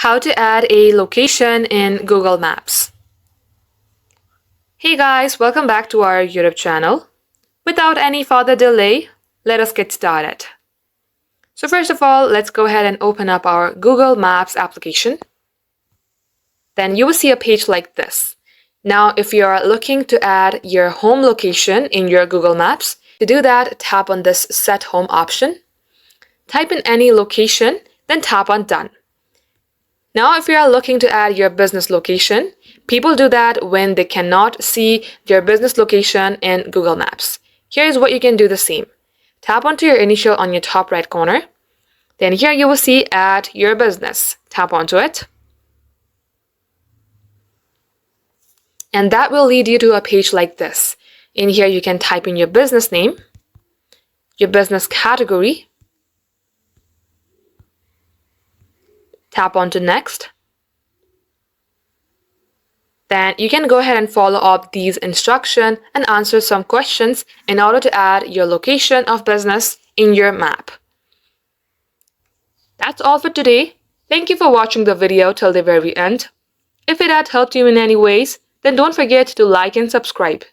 how to add a location in Google Maps. Hey guys, welcome back to our YouTube channel. Without any further delay, let us get started. So first of all, let's go ahead and open up our Google Maps application. Then you will see a page like this. Now, if you are looking to add your home location in your Google Maps, to do that, tap on this Set Home option. Type in any location, then tap on Done. Now, if you are looking to add your business location, people do that when they cannot see their business location in Google Maps. Here's what you can do the same. Tap onto your initial on your top right corner. Then here you will see Add Your Business. Tap onto it. And that will lead you to a page like this. In here you can type in your business name, your business category, tap onto Next. Then you can go ahead and follow up these instructions and answer some questions in order to add your location of business in your map. That's all for today. Thank you for watching the video till the very end. If it had helped you in any ways, then don't forget to like and subscribe.